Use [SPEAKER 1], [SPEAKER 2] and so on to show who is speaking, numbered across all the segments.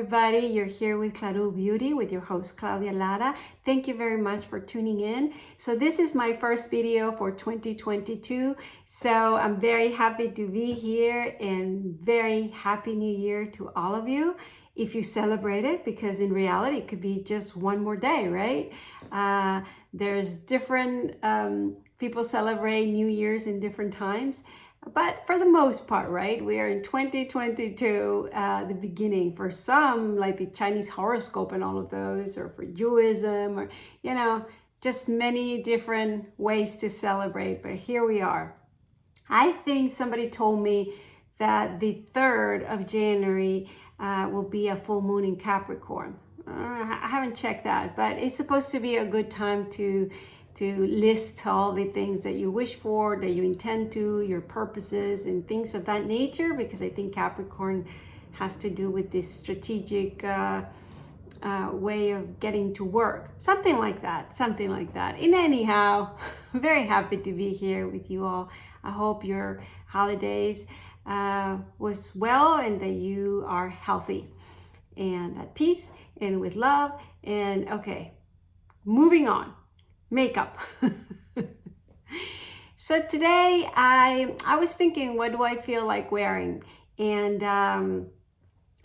[SPEAKER 1] Everybody, you're here with Claro Beauty with your host Claudia Lara. Thank you very much for tuning in. So this is my first video for 2022. So I'm very happy to be here and very happy new year to all of you. If you celebrate it, because in reality it could be just one more day, right? There's different people celebrate New Year's in different times. But for the most part, right, we are in 2022, the beginning. For some, like the Chinese horoscope and all of those, or for Jouism, or, you know, just many different ways to celebrate. But here we are. I think somebody told me that the 3rd of January will be a full moon in Capricorn. I haven't checked that, but it's supposed to be a good time to list all the things that you wish for, that you intend to, your purposes and things of that nature, because I think Capricorn has to do with this strategic way of getting to work. Something like that. And anyhow, very happy to be here with you all. I hope your holidays was well and that you are healthy and at peace and with love. And okay, moving on. Makeup. So today I was thinking, what do I feel like wearing? And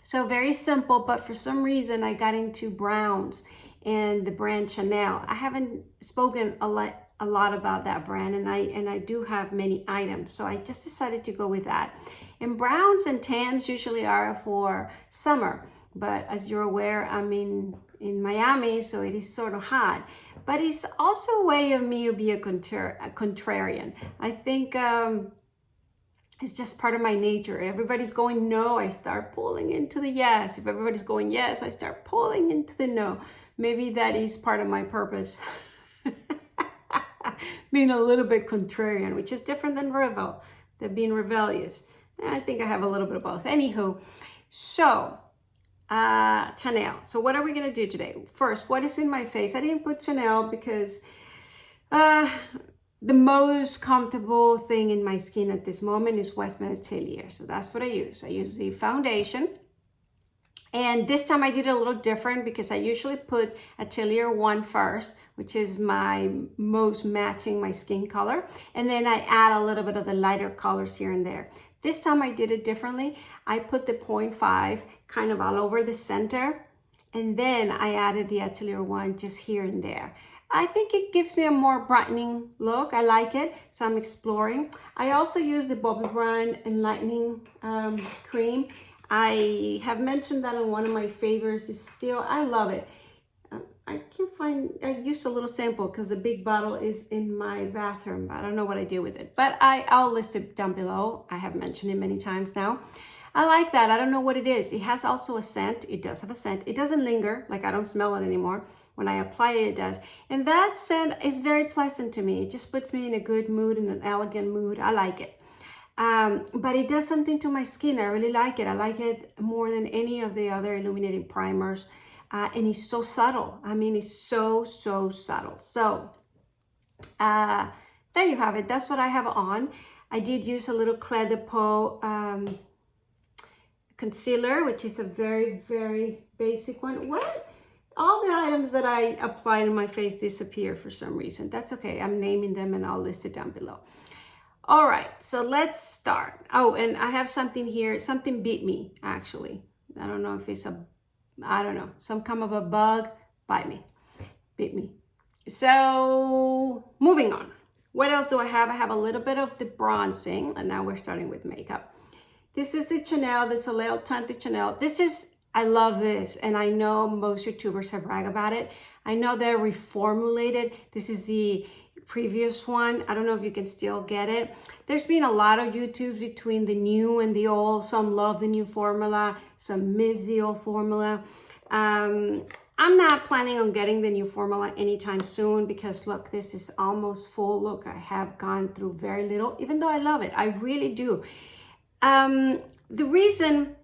[SPEAKER 1] so very simple, but for some reason I got into browns and the brand Chanel. I haven't spoken a lot about that brand, and I do have many items, so I just decided to go with that. And browns and tans usually are for summer, but as you're aware, I'm in Miami, so it is sort of hot. But it's also a way of me to be a contrarian. I think it's just part of my nature. Everybody's going no, I start pulling into the yes. If everybody's going yes, I start pulling into the no. Maybe that is part of my purpose. Being a little bit contrarian, which is different than being rebellious. I think I have a little bit of both. Anywho, so Chanel. So what are we gonna do today? First, what is in my face? I didn't put Chanel because the most comfortable thing in my skin at this moment is Westman Atelier. So that's what I use. I use the foundation. And this time I did it a little different because I usually put Atelier 1 first, which is my most matching my skin color. And then I add a little bit of the lighter colors here and there. This time I did it differently. I put the 0.5 kind of all over the center, and then I added the Atelier 1 just here and there. I think it gives me a more brightening look. I like it, so I'm exploring. I also use the Bobbi Brown Enlightening Cream. I have mentioned that in one of my favorites. It's still, I love it. I can't find, I used a little sample because the big bottle is in my bathroom. I don't know what I do with it, but I'll list it down below. I have mentioned it many times now. I like that. I don't know what it is. It has also a scent. It does have a scent. It doesn't linger, like I don't smell it anymore. When I apply it, it does. And that scent is very pleasant to me. It just puts me in a good mood, in an elegant mood. I like it. But it does something to my skin. I really like it. I like it more than any of the other illuminating primers. And it's so subtle. I mean, it's so subtle. So there you have it. That's what I have on. I did use a little Clé de Peau concealer, which is a very basic one. What? All the items that I apply in my face disappear for some reason. That's okay. I'm naming them and I'll list it down below. All right, so let's start. Oh, and I have something here. Something bit me, actually. I don't know if it's some kind of a bug bit me. So moving on. What else do I have? I have a little bit of the bronzing, and now we're starting with makeup. This is the Chanel, the Soleil Tinted Chanel. I love this, and I know most YouTubers have bragged about it. I know they're reformulated. This is the previous one. I don't know if you can still get it. There's been a lot of YouTubes between the new and the old. Some love the new formula, some miss the old formula. I'm not planning on getting the new formula anytime soon because look, this is almost full. Look, I have gone through very little, even though I love it. I really do. The reason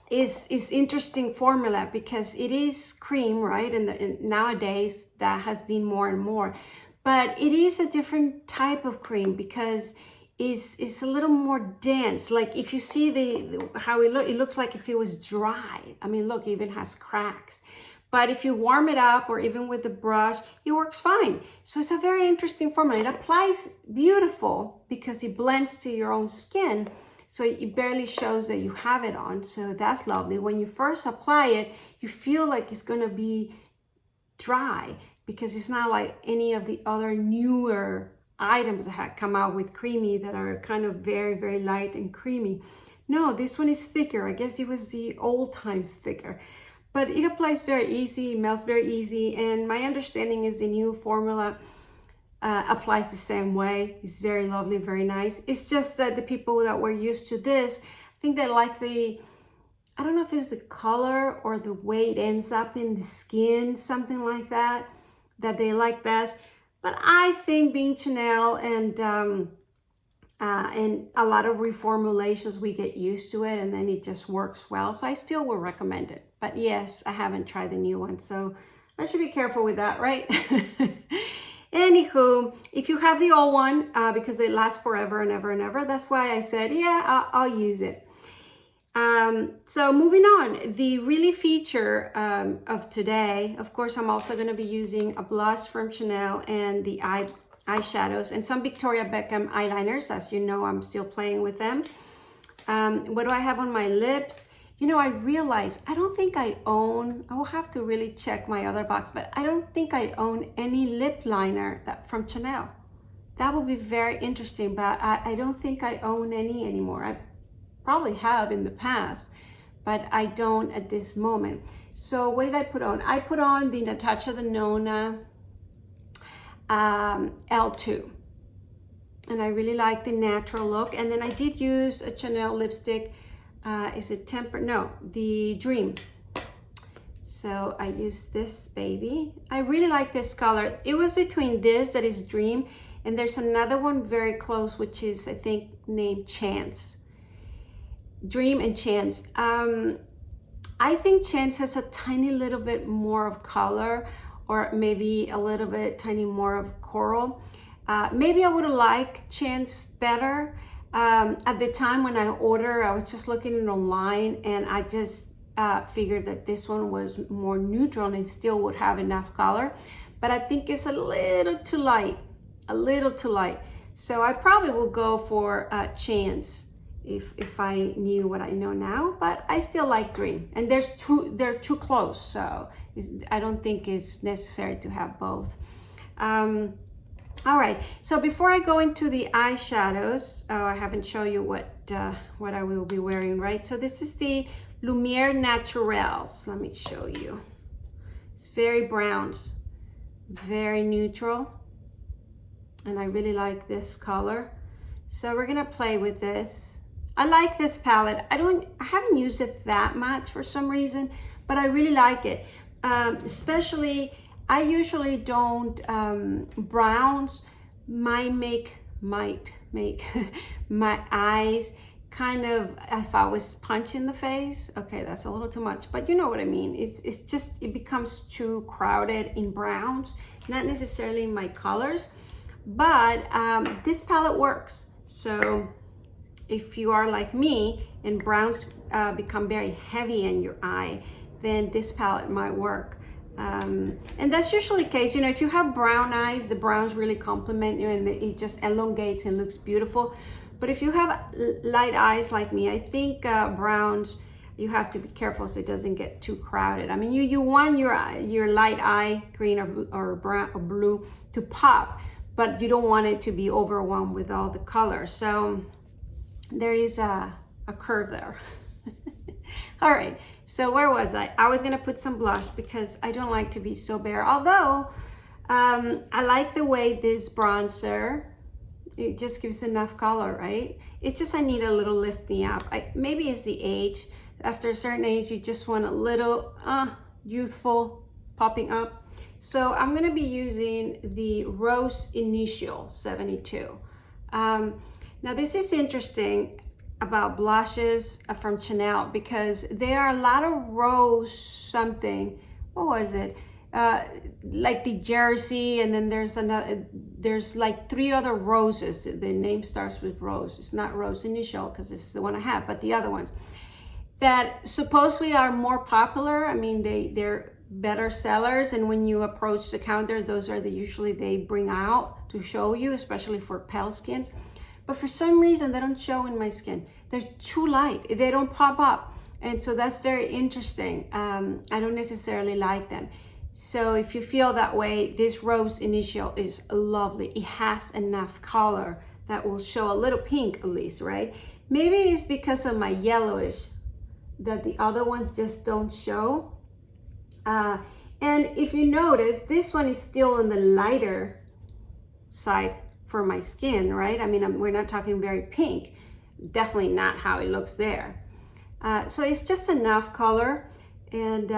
[SPEAKER 1] is interesting formula because it is cream, right? And nowadays that has been more and more, but it is a different type of cream because is a little more dense. Like if you see how it looks like if it was dry. I mean, look, it even has cracks. But if you warm it up or even with the brush, it works fine. So it's a very interesting formula. It applies beautiful because it blends to your own skin. So it barely shows that you have it on. So that's lovely. When you first apply it, you feel like it's gonna be dry because it's not like any of the other newer items that had come out with creamy that are kind of very, very light and creamy. No, this one is thicker. I guess it was the old times thicker. But it applies very easy, it melts very easy, and my understanding is the new formula applies the same way. It's very lovely, very nice. It's just that the people that were used to this, I think they like I don't know if it's the color or the way it ends up in the skin, something like that they like best. But I think being Chanel and a lot of reformulations, we get used to it and then it just works well. So I still will recommend it. But yes, I haven't tried the new one, so I should be careful with that, right? Anywho, if you have the old one, because it lasts forever and ever and ever, that's why I said, yeah, I'll use it. So moving on, the really feature of today, of course, I'm also going to be using a blush from Chanel and the eyeshadows and some Victoria Beckham eyeliners. As you know, I'm still playing with them. What do I have on my lips? You know, I realized I don't think I will have to really check my other box, but I don't think I own any lip liner from Chanel. That would be very interesting, but I don't think I own any anymore. I probably have in the past, but I don't at this moment. So what did I put on? I put on the Natasha Denona L2. And I really like the natural look. And then I did use a Chanel lipstick. Is it Temper? No, the Dream. So I used this baby. I really like this color. It was between this, that is Dream, and there's another one very close, which is, I think, named Chance. Dream and Chance. I think Chance has a tiny little bit more of color, or maybe a little bit tiny more of coral. Maybe I would have liked Chance better. At the time when I ordered, I was just looking it online, and I just figured that this one was more neutral and still would have enough color. But I think it's a little too light, So I probably will go for Chance if I knew what I know now, but I still like Dream. And they're too close, so I don't think it's necessary to have both. All right, so before I go into the eyeshadows, I haven't shown you what I will be wearing, right? So this is the Lumieres Naturelles. Let me show you. It's very brown, very neutral, and I really like this color. So we're gonna play with this. I like this palette. I haven't used it that much for some reason, but I really like it. Especially, I usually don't, browns might make my eyes kind of, if I was punching the face, okay, that's a little too much, but you know what I mean. It's just, it becomes too crowded in browns, not necessarily in my colors, but this palette works. So if you are like me and browns become very heavy in your eye, then this palette might work. And that's usually the case. You know, if you have brown eyes, the browns really complement you and it just elongates and looks beautiful. But if you have light eyes like me, I think browns, you have to be careful so it doesn't get too crowded. I mean, you want your light eye, green or brown or blue, to pop, but you don't want it to be overwhelmed with all the colors. So there is a curve there. All right, so where was I? I was gonna put some blush because I don't like to be so bare. Although I like the way this bronzer, it just gives enough color, right? It's just I need a little lift me up. Maybe it's the age. After a certain age, you just want a little youthful popping up. So I'm gonna be using the Rose Initial 72. Now this is interesting about blushes from Chanel because there are a lot of rose something. What was it? like the Jersey, and then there's like 3 other roses. The name starts with Rose. It's not Rose Initial because this is the one I have, but the other ones that supposedly are more popular. I mean, they're better sellers, and when you approach the counter, those are usually they bring out to show you, especially for pale skins. But for some reason, they don't show in my skin. They're too light. They don't pop up. And so that's very interesting. I don't necessarily like them. So if you feel that way, this Rose Initial is lovely. It has enough color that will show a little pink at least, right? Maybe it's because of my yellowish that the other ones just don't show. And if you notice, this one is still on the lighter side for my skin, right? I mean, we're not talking very pink. Definitely not how it looks there. So it's just enough color, and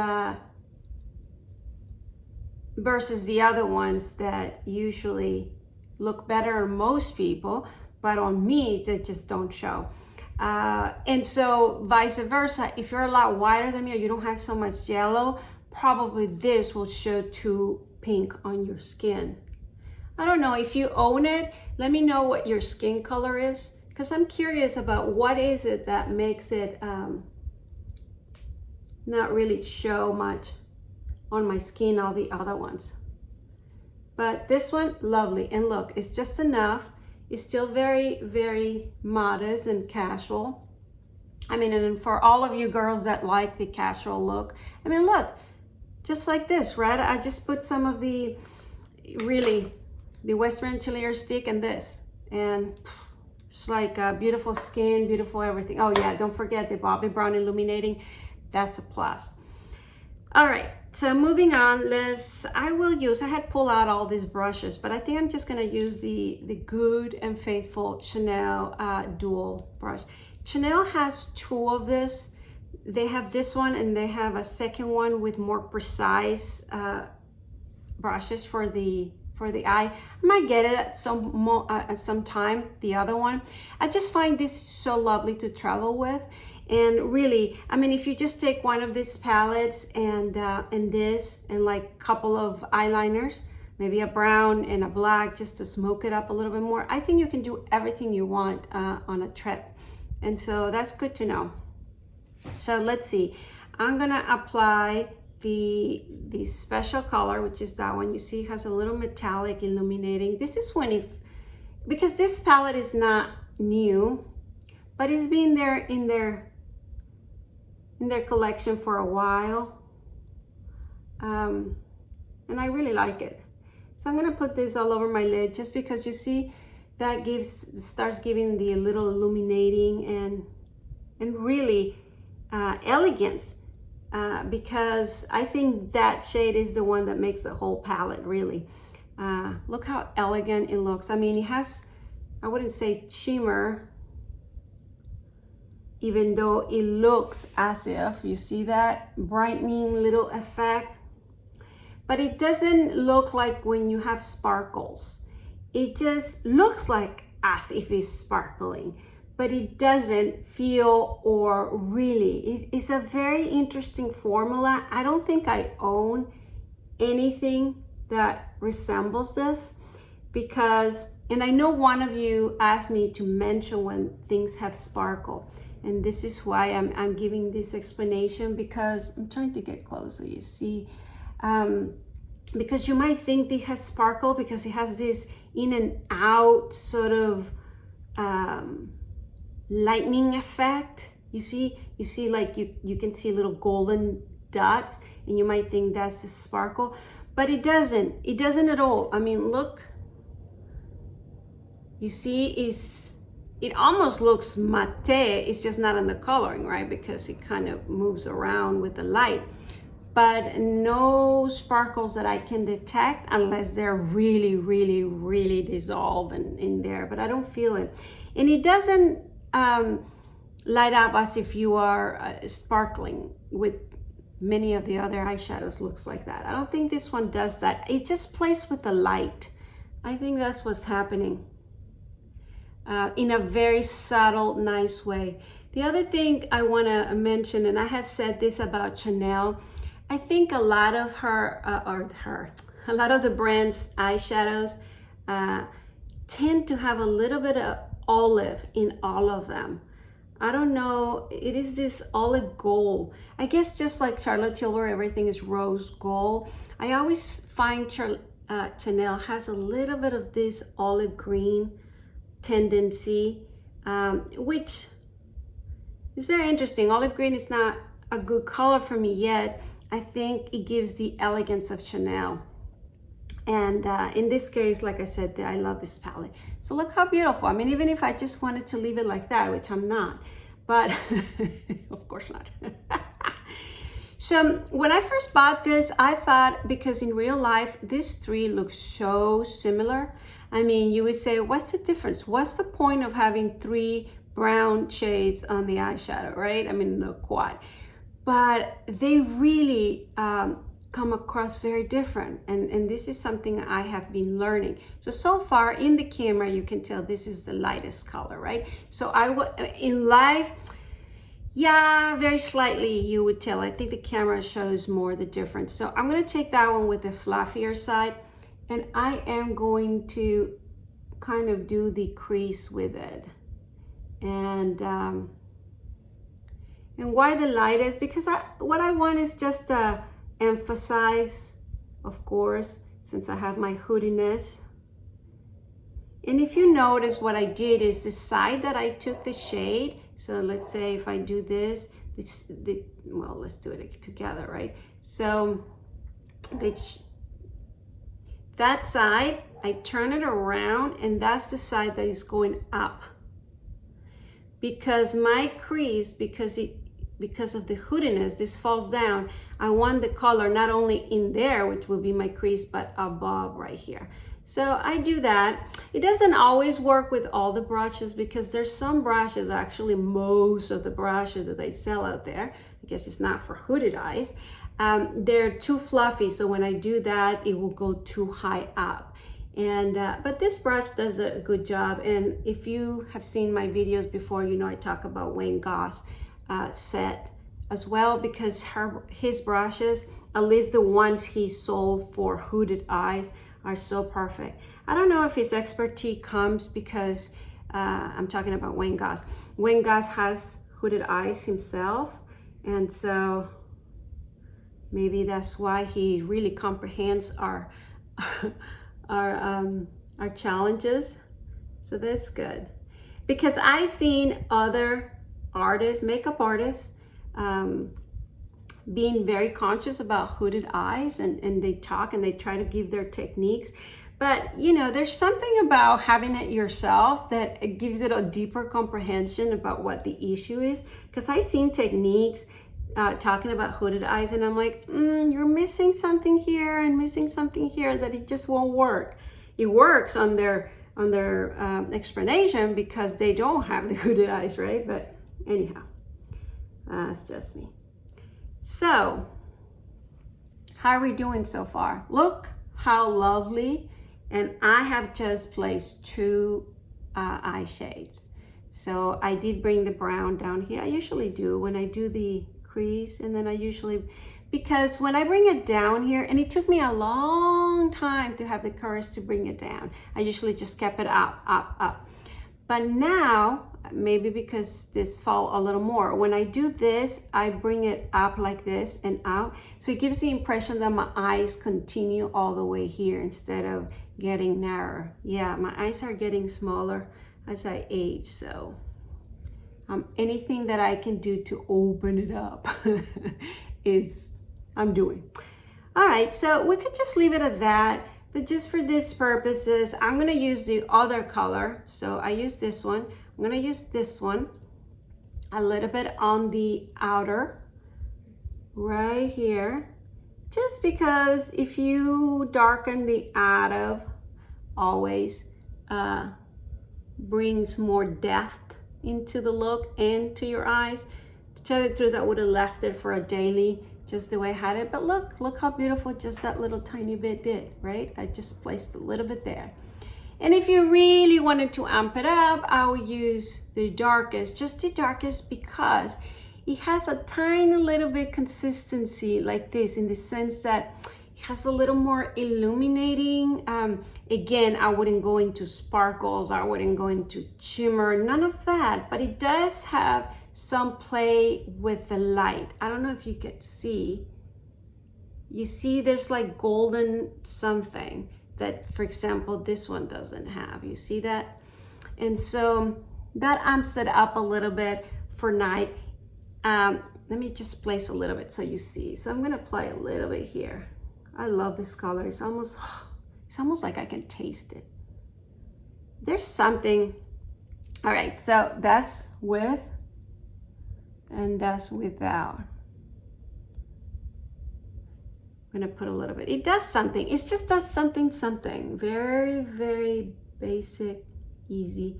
[SPEAKER 1] versus the other ones that usually look better on most people, but on me, they just don't show. And so vice versa, if you're a lot whiter than me or you don't have so much yellow, probably this will show too pink on your skin. I don't know, if you own it, let me know what your skin color is, because I'm curious about what is it that makes it not really show much on my skin, all the other ones. But this one, lovely. And look, it's just enough. It's still very, very modest and casual. I mean, and for all of you girls that like the casual look, I mean, look, just like this, right? I just put some of the Westman Atelier stick in this, and it's like beautiful skin, beautiful everything. Oh yeah, don't forget the Bobbi Brown Illuminating. That's a plus. All right, so moving on, I had pulled out all these brushes, but I think I'm just gonna use the Good and Faithful Chanel dual brush. Chanel has 2 of this. They have this one, and they have a second one with more precise brushes for the eye. I might get it at some time, the other one. I just find this so lovely to travel with. And really, I mean, if you just take one of these palettes and this, and like a couple of eyeliners, maybe a brown and a black, just to smoke it up a little bit more, I think you can do everything you want on a trip. And so that's good to know. So let's see. I'm gonna apply the special color, which is that one. You see, it has a little metallic illuminating. This is because this palette is not new, but it's been there in their collection for a while, and I really like it. So I'm gonna put this all over my lid, just because you see that starts giving the little illuminating and really elegance, because I think that shade is the one that makes the whole palette really. Look how elegant it looks. I mean, it has, I wouldn't say shimmer, even though it looks as if, you see that brightening little effect, but it doesn't look like when you have sparkles. It just looks like as if it's sparkling, but it doesn't feel or really. It's a very interesting formula. I don't think I own anything that resembles this, because, and I know one of you asked me to mention when things have sparkle. And this is why I'm giving this explanation, because I'm trying to get closer, you see. Because you might think it has sparkle because it has this in and out sort of lightning effect. You see like you can see little golden dots, and you might think that's a sparkle, but it doesn't at all. I mean, look, you see, it almost looks matte. It's just not in the coloring, right? Because it kind of moves around with the light. But no sparkles that I can detect, unless they're really, really, really dissolved in there. But I don't feel it. And it doesn't light up as if you are sparkling, with many of the other eyeshadows looks like that. I don't think this one does that. It just plays with the light. I think that's what's happening. In a very subtle, nice way. The other thing I want to mention, and I have said this about Chanel, I think a lot of a lot of the brand's eyeshadows tend to have a little bit of olive in all of them. I don't know, it is this olive gold. I guess just like Charlotte Tilbury, everything is rose gold. I always find Chanel has a little bit of this olive green tendency, which is very interesting. Olive green is not a good color for me yet. I think it gives the elegance of Chanel. And in this case, like I said, I love this palette. So look how beautiful. I mean, even if I just wanted to leave it like that, which I'm not, but of course not. So when I first bought this, I thought, because in real life, these three look so similar. I mean, you would say, what's the difference? What's the point of having three brown shades on the eyeshadow, right? I mean, no quad. But they really come across very different. And this is something I have been learning. So far in the camera, you can tell this is the lightest color, right? So in live, yeah, very slightly you would tell. I think the camera shows more the difference. So I'm gonna take that one with the fluffier side, and I am going to kind of do the crease with it. And why the lightest? Because what I want is just to emphasize, of course, since I have my hoodiness. And if you notice, what I did is the side that I took the shade. So let's say if I do this, well, let's do it together, right? So that side, I turn it around, and that's the side that is going up. Because my crease, because of the hoodiness, this falls down. I want the color not only in there, which will be my crease, but above right here. So I do that. It doesn't always work with all the brushes, because there's some brushes, actually most of the brushes that they sell out there, I guess it's not for hooded eyes, they're too fluffy. So when I do that, it will go too high up. And but this brush does a good job. And if you have seen my videos before, you know I talk about Wayne Goss set as well, because his brushes, at least the ones he sold for hooded eyes, are so perfect. I don't know if his expertise comes because I'm talking about Wayne Goss. Wayne Goss has hooded eyes himself, and so maybe that's why he really comprehends our our challenges. So that's good, because I've seen other artists, makeup artists, being very conscious about hooded eyes, and they talk and they try to give their techniques. But you know, there's something about having it yourself that it gives it a deeper comprehension about what the issue is. Because I've seen techniques talking about hooded eyes, and I'm like, you're missing something here and missing something here, that it just won't work. It works on their explanation because they don't have the hooded eyes, right? But anyhow, it's just me. So how are we doing so far? Look how lovely. And I have just placed two eye shades. So I did bring the brown down here. I usually do when I do the crease, and then I usually, because when I bring it down here, and it took me a long time to have the courage to bring it down, I usually just kept it up. But now, maybe because this fall a little more, when I do this, I bring it up like this and out. So it gives the impression that my eyes continue all the way here instead of getting narrower. Yeah, my eyes are getting smaller as I age, so anything that I can do to open it up I'm doing. All right, so we could just leave it at that, but just for these purposes, I'm gonna use the other color. So I use this one. I'm gonna use this one a little bit on the outer right here, just because if you darken the outer, always brings more depth into the look and to your eyes. To tell you the truth, I would have left it for a daily just the way I had it, but look how beautiful just that little tiny bit did, right? I just placed a little bit there. And if you really wanted to amp it up, I would use the darkest, just the darkest, because it has a tiny little bit consistency like this, in the sense that it has a little more illuminating. Again, I wouldn't go into sparkles, I wouldn't go into shimmer, none of that, but it does have some play with the light. I don't know if you can see. You see there's like golden something that, for example, this one doesn't have. You see that? And so that amps it up a little bit for night. Let me just place a little bit so you see. So I'm gonna apply a little bit here. I love this color. It's almost like I can taste it. There's something. All right, so that's with and that's without. I'm gonna put a little bit. It does something. It just does something. Very, very basic, easy.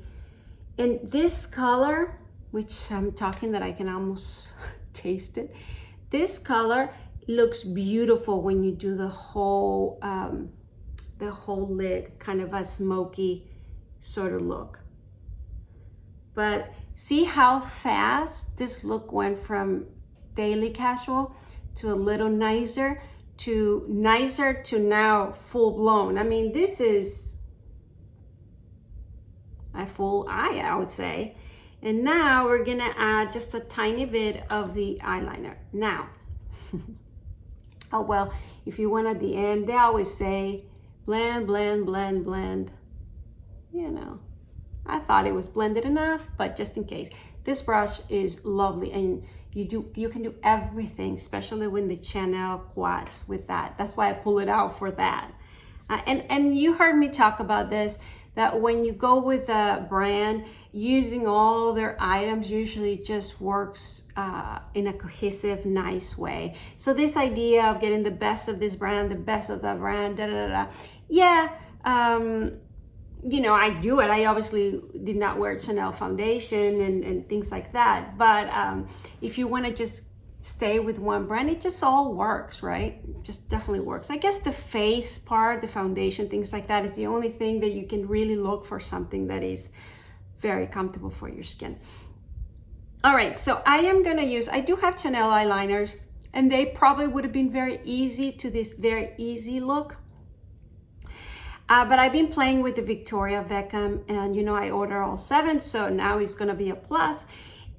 [SPEAKER 1] And this color, which I'm talking that I can almost taste it. This color looks beautiful when you do the whole lid, kind of a smoky sort of look. But see how fast this look went from daily casual to a little nicer to now full blown. I mean, this is a full eye, I would say. And now we're gonna add just a tiny bit of the eyeliner. Now, oh well, if you want at the end, they always say blend, blend, blend, blend. You know, I thought it was blended enough, but just in case. This brush is lovely, and you can do everything, especially with the Chanel quads with that. That's why I pull it out for that. And you heard me talk about this, that when you go with a brand, using all their items usually just works in a cohesive, nice way. So this idea of getting the best of this brand, the best of that brand, yeah, you know, I do it. I obviously did not wear Chanel foundation and things like that. But if you want to just stay with one brand, it just all works, right? It just definitely works. I guess the face part, the foundation, things like that is the only thing that you can really look for something that is very comfortable for your skin. All right, so I do have Chanel eyeliners, and they probably would have been very easy to this very easy look. But I've been playing with the Victoria Beckham, and you know, I order all 7, so now it's gonna be a plus.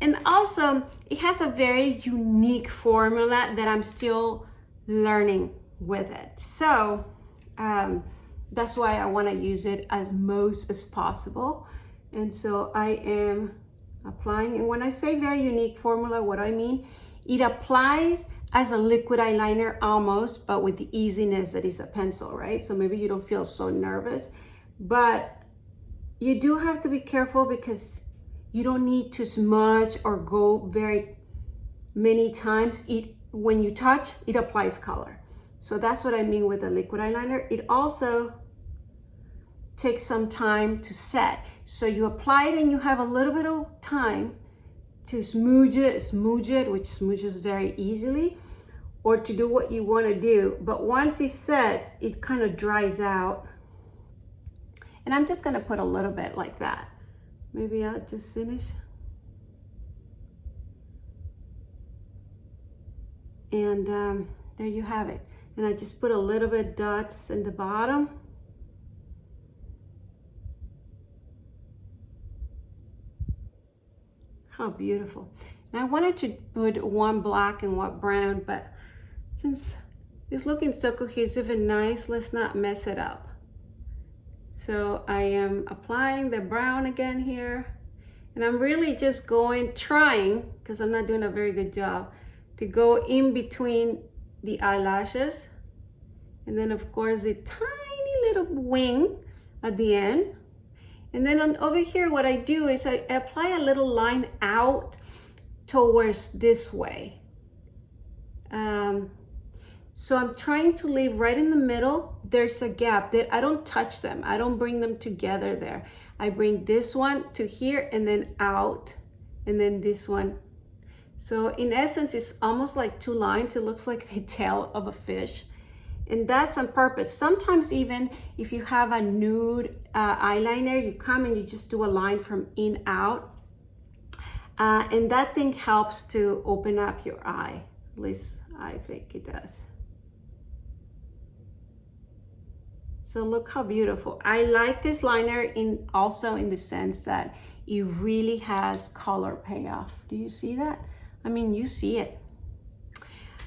[SPEAKER 1] And also, it has a very unique formula that I'm still learning with it. So that's why I wanna use it as most as possible. And so I am applying, and when I say very unique formula, what do I mean? It applies as a liquid eyeliner almost, but with the easiness that is a pencil, right? So maybe you don't feel so nervous, but you do have to be careful because you don't need to smudge or go very many times. When you touch, it applies color. So that's what I mean with a liquid eyeliner. It also takes some time to set. So you apply it and you have a little bit of time to smooch it, which smooches very easily, or to do what you want to do. But once it sets, it kind of dries out. And I'm just going to put a little bit like that. Maybe I'll just finish. And there you have it. And I just put a little bit dots in the bottom. How beautiful. And I wanted to put one black and one brown, but since it's looking so cohesive and nice, let's not mess it up. So I am applying the brown again here, and I'm really just trying, because I'm not doing a very good job, to go in between the eyelashes, and then of course a tiny little wing at the end. And then over here, what I do is I apply a little line out towards this way. So I'm trying to leave right in the middle. There's a gap that I don't touch them. I don't bring them together there. I bring this one to here and then out, and then this one. So in essence, it's almost like 2 lines. It looks like the tail of a fish. And that's on purpose. Sometimes even if you have a nude eyeliner, you come and you just do a line from in out. And that thing helps to open up your eye. At least I think it does. So look how beautiful. I like this liner also in the sense that it really has color payoff. Do you see that? I mean, you see it.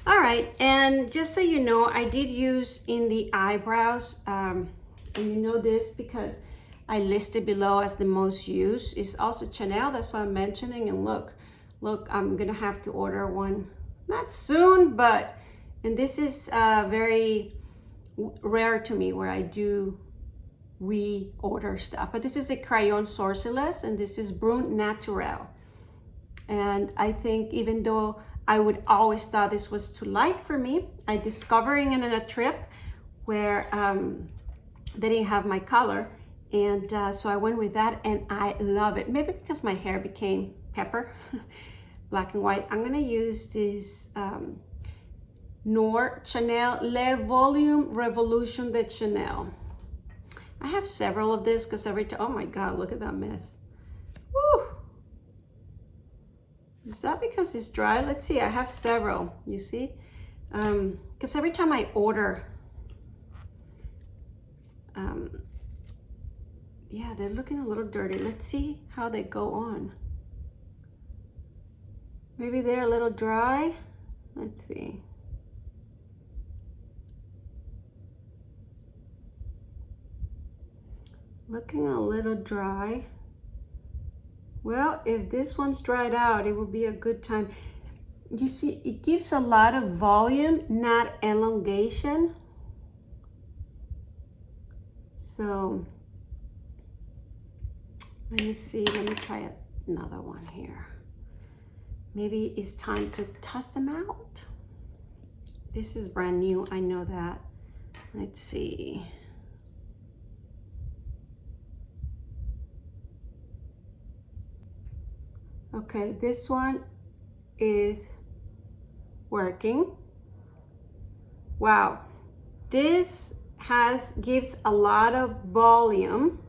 [SPEAKER 1] All right, and just so you know, I did use in the eyebrows, and you know this because I listed below as the most used. It's also Chanel, that's what I'm mentioning. And look, I'm gonna have to order one, not soon, but, and this is very rare to me where I do reorder stuff. But this is a Crayon Sorceress, and this is Brune Naturel. And I think even though I would always thought this was too light for me, I discovering it in a trip where they didn't have my color. And so I went with that and I love it. Maybe because my hair became pepper, black and white. I'm gonna use this Noir Chanel Le Volume Revolution de Chanel. I have several of this because every time, oh my God, look at that mess. Woo! Is that because it's dry? Let's see, I have several, you see? Because every time I order, yeah, they're looking a little dirty. Let's see how they go on. Maybe they're a little dry. Let's see. Looking a little dry. Well, if this one's dried out, it would be a good time. You see, it gives a lot of volume, not elongation. So, let me see, let me try another one here. Maybe it's time to toss them out. This is brand new, I know that. Let's see. Okay, this one is working. Wow, this gives a lot of volume,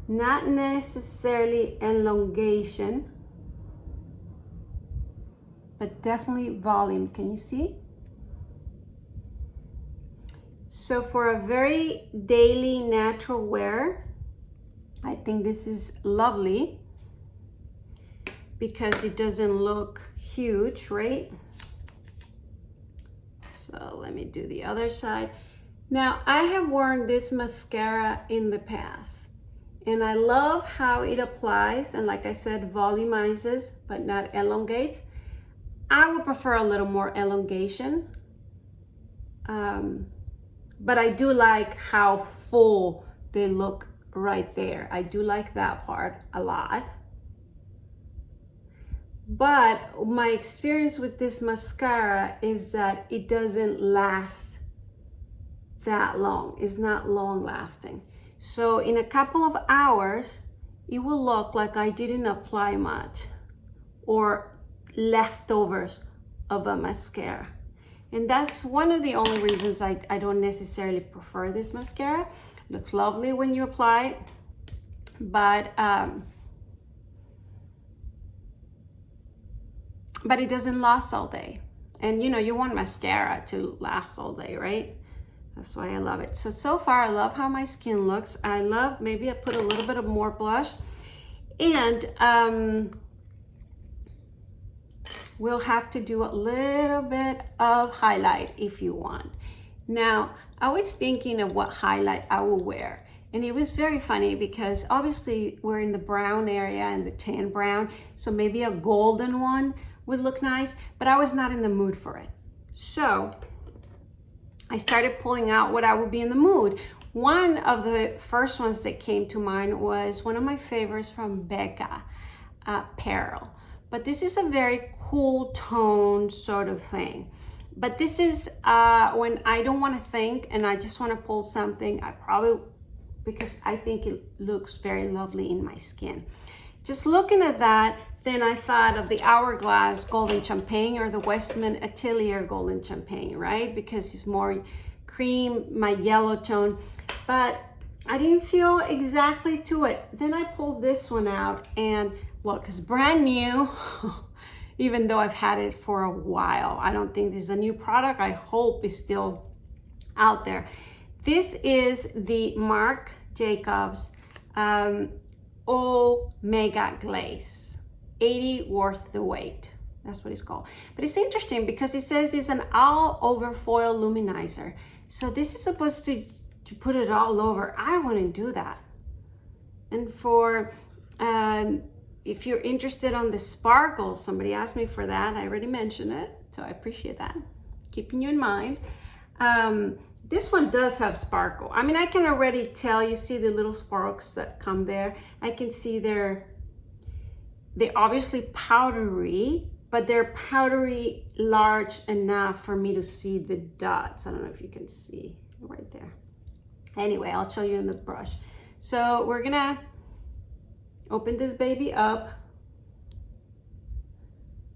[SPEAKER 1] not necessarily elongation, but definitely volume. Can you see? So for a very daily natural wear, I think this is lovely because it doesn't look huge, right? So let me do the other side. Now, I have worn this mascara in the past, and I love how it applies, and like I said, volumizes, but not elongates. I would prefer a little more elongation, but I do like how full they look right there. I do like that part a lot. But my experience with this mascara is that it doesn't last that long. It's not long lasting. So in a couple of hours, it will look like I didn't apply much or leftovers of a mascara. And that's one of the only reasons I don't necessarily prefer this mascara. It looks lovely when you apply it, but it doesn't last all day. And you know, you want mascara to last all day, right? That's why I love it. So far, I love how my skin looks. I love, maybe I put a little bit of more blush. And we'll have to do a little bit of highlight if you want. Now, I was thinking of what highlight I will wear. And it was very funny because obviously we're in the brown area and the tan brown. So maybe a golden one would look nice, but I was not in the mood for it. So I started pulling out what I would be in the mood. One of the first ones that came to mind was one of my favorites from Beckham, Pearl. But this is a very cool tone sort of thing. But this is when I don't want to think and I just want to pull something, I probably, because I think it looks very lovely in my skin. Just looking at that, then I thought of the Hourglass Golden Champagne or the Westman Atelier Golden Champagne, right? Because it's more cream, my yellow tone, but I didn't feel exactly to it. Then I pulled this one out and look, it's brand new, even though I've had it for a while. I don't think this is a new product. I hope it's still out there. This is the Marc Jacobs Omega Glaze, 80 worth the wait. That's what it's called. But it's interesting because it says it's an all over foil luminizer. So this is supposed to put it all over. I wouldn't do that. And for, if you're interested on the sparkles, somebody asked me for that. I already mentioned it, so I appreciate that. Keeping you in mind. This one does have sparkle. I mean, I can already tell, you see the little sparks that come there. I can see they're obviously powdery, but they're powdery large enough for me to see the dots. I don't know if you can see right there. Anyway, I'll show you in the brush. So we're gonna open this baby up.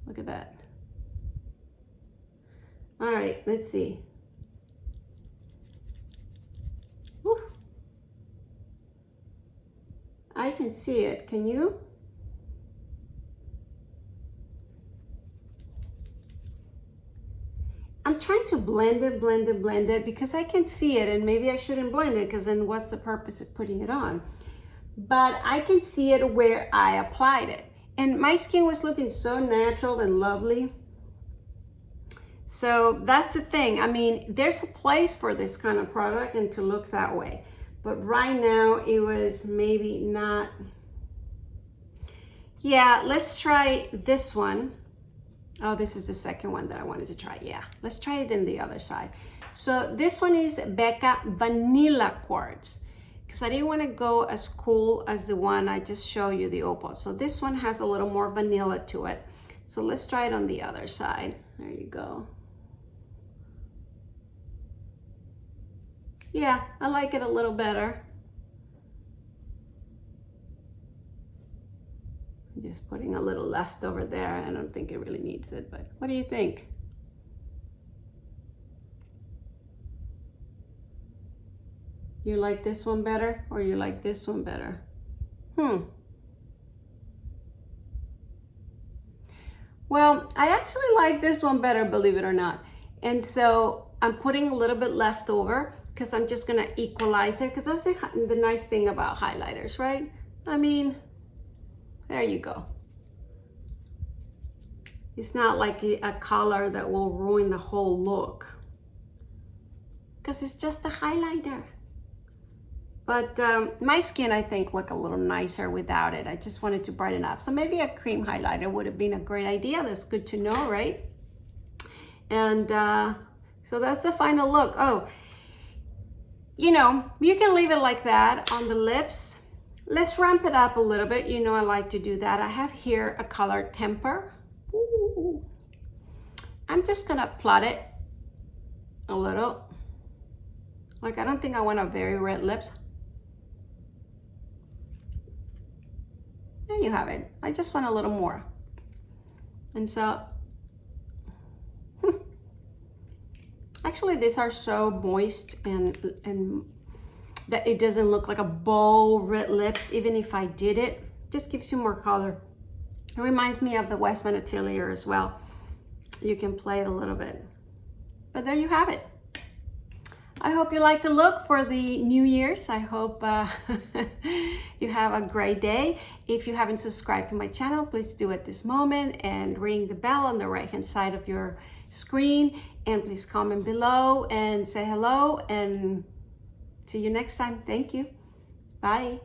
[SPEAKER 1] Look at that. All right, let's see. Whew. I can see it, can you? I'm trying to blend it because I can see it, and maybe I shouldn't blend it because then what's the purpose of putting it on? But I can see it where I applied it. And my skin was looking so natural and lovely. So that's the thing. I mean, there's a place for this kind of product and to look that way. But right now it was maybe not. Yeah, let's try this one. Oh, this is the second one that I wanted to try. Yeah, let's try it in the other side. So this one is Beckham Vanilla Quartz, because I didn't want to go as cool as the one I just showed you, the opal. So this one has a little more vanilla to it. So let's try it on the other side. There you go. Yeah, I like it a little better. Just putting a little left over there. I don't think it really needs it, but what do you think? You like this one better or you like this one better? Well, I actually like this one better, believe it or not. And so I'm putting a little bit left over because I'm just gonna equalize it, because that's the nice thing about highlighters, right? I mean, there you go. It's not like a color that will ruin the whole look, because it's just a highlighter. But my skin, I think, look a little nicer without it. I just wanted to brighten up. So maybe a cream highlighter would have been a great idea. That's good to know, right? And so that's the final look. Oh, you know, you can leave it like that on the lips. Let's ramp it up a little bit. You know, I like to do that. I have here a color Temper. Ooh. I'm just gonna plot it a little. Like, I don't think I want a very red lips. There you have it. I just want a little more. And so, actually these are so moist and that it doesn't look like a bold red lips, even if I did it. Just gives you more color. It reminds me of the Westman Atelier as well. You can play it a little bit. But there you have it. I hope you like the look for the New Year's. I hope you have a great day. If you haven't subscribed to my channel, please do at this moment and ring the bell on the right-hand side of your screen. And please comment below and say hello, and see you next time. Thank you. Bye.